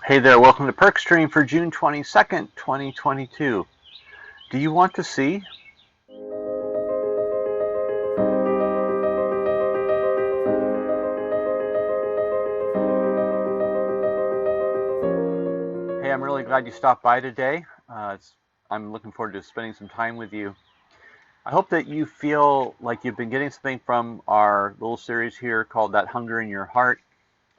Hey there, welcome to Perkstream for June 22nd, 2022. Do you want to see? Hey, I'm really glad you stopped by today. I'm looking forward to spending some time with you. I hope that you feel like you've been getting something from our little series here called That Hunger in Your Heart.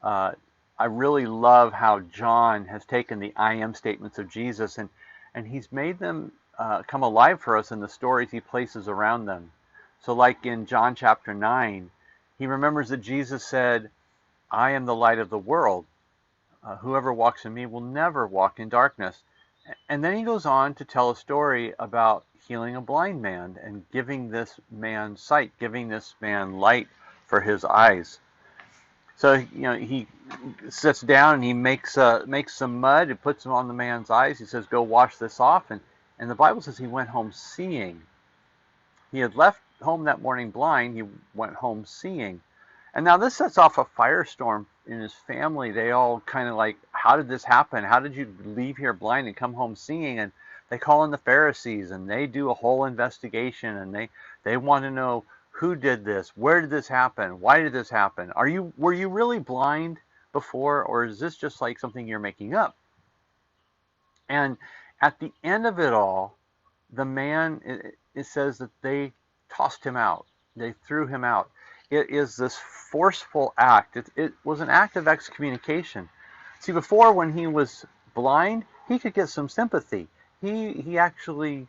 Uh, I really love how John has taken the I am statements of Jesus and he's made them come alive for us in the stories he places around them. So, like in John chapter 9, he remembers that Jesus said, I am the light of the world. Whoever walks in me will never walk in darkness. And then he goes on to tell a story about healing a blind man and giving this man sight, giving this man light for his eyes. So he sits down and he makes some mud and puts them on the man's eyes. He says, "Go wash this off." And the Bible says he went home seeing. He had left home that morning blind. He went home seeing. And now this sets off a firestorm in his family. They all kind of like, "How did this happen? How did you leave here blind and come home seeing?" And they call in the Pharisees and they do a whole investigation and they want to know who did this, where did this happen, why did this happen? Were you really blind before, or is this just like something you're making up? And at the end of it all, the man, it says that they tossed him out. They threw him out. It is this forceful act. It was an act of excommunication. See, before, when he was blind, he could get some sympathy. He actually,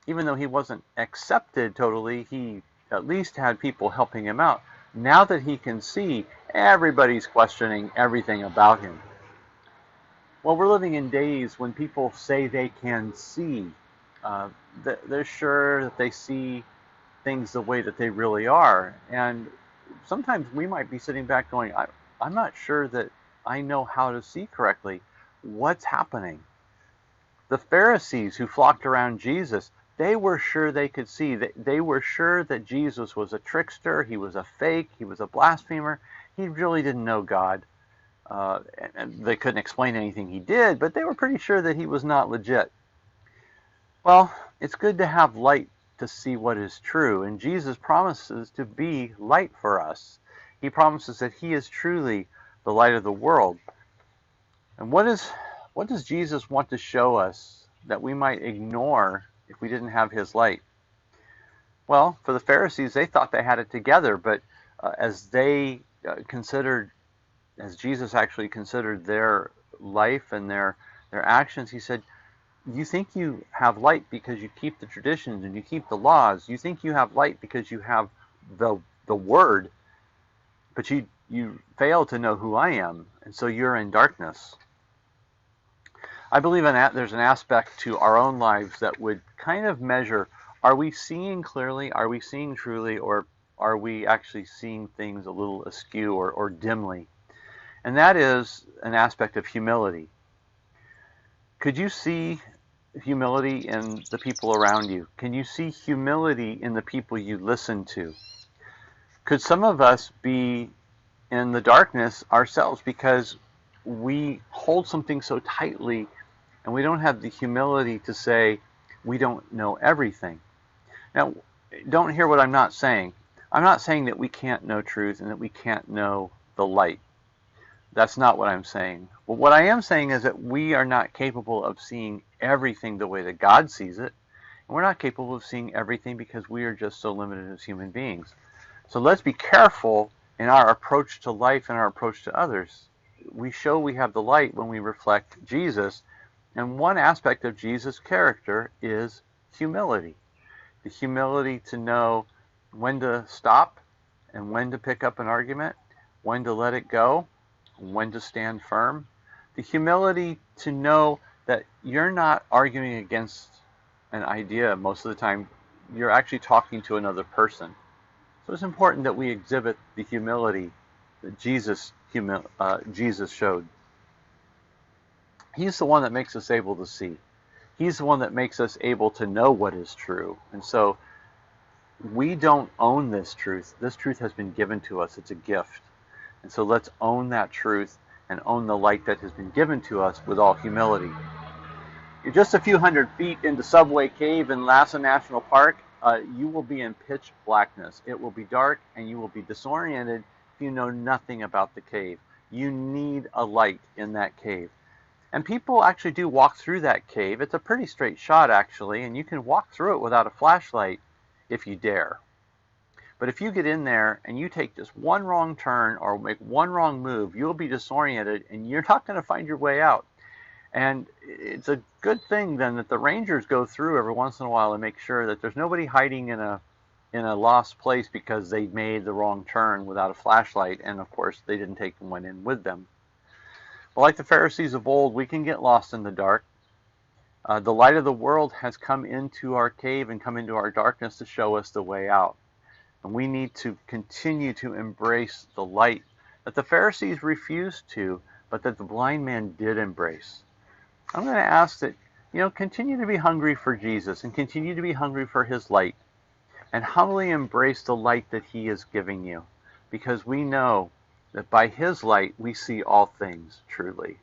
even though he wasn't accepted totally, he at least had people helping him out. Now that he can see, everybody's questioning everything about him. Well, we're living in days when people say they can see. Uh, they're sure that they see things the way that they really are. And sometimes we might be sitting back going, I'm not sure that I know how to see correctly. What's happening? The Pharisees who flocked around Jesus, they were sure they could see. They were sure that Jesus was a trickster. He was a fake. He was a blasphemer. He really didn't know God. And they couldn't explain anything he did, but they were pretty sure that he was not legit. Well, it's good to have light to see what is true, and Jesus promises to be light for us. He promises that he is truly the light of the world. And what does Jesus want to show us that we might ignore if we didn't have his light? Well, for the Pharisees, they thought they had it together, but as Jesus actually considered their life and their actions, he said, you think you have light because you keep the traditions and you keep the laws. You think you have light because you have the word, but you fail to know who I am, and so you're in darkness. I believe there's an aspect to our own lives that would kind of measure, are we seeing clearly, are we seeing truly, or are we actually seeing things a little askew or dimly? And that is an aspect of humility. Could you see humility in the people around you? Can you see humility in the people you listen to? Could some of us be in the darkness ourselves because we hold something so tightly and we don't have the humility to say we don't know everything? Now, don't hear what I'm not saying. I'm not saying that we can't know truth and that we can't know the light. That's not what I'm saying. But what I am saying is that we are not capable of seeing everything the way that God sees it. And we're not capable of seeing everything because we are just so limited as human beings. So let's be careful in our approach to life and our approach to others. We show we have the light when we reflect Jesus. And one aspect of Jesus' character is humility. The humility to know when to stop and when to pick up an argument, when to let it go, when to stand firm. The humility to know that you're not arguing against an idea most of the time. You're actually talking to another person. So it's important that we exhibit the humility that Jesus showed. He's the one that makes us able to see. He's the one that makes us able to know what is true. And so we don't own this truth. This truth has been given to us. It's a gift. And so let's own that truth and own the light that has been given to us with all humility. You're just a few hundred feet into Subway Cave in Lhasa National Park. You will be in pitch blackness. It will be dark and you will be disoriented if you know nothing about the cave. You need a light in that cave. And people actually do walk through that cave. It's a pretty straight shot, actually, and you can walk through it without a flashlight if you dare. But if you get in there and you take just one wrong turn or make one wrong move, you'll be disoriented and you're not going to find your way out. And it's a good thing then that the rangers go through every once in a while and make sure that there's nobody hiding in a lost place because they made the wrong turn without a flashlight, and of course they didn't take one in with them. But like the Pharisees of old, we can get lost in the dark. The light of the world has come into our cave and come into our darkness to show us the way out. And we need to continue to embrace the light that the Pharisees refused to, but that the blind man did embrace. I'm going to ask that, continue to be hungry for Jesus and continue to be hungry for his light and humbly embrace the light that he is giving you, because we know that by his light we see all things truly.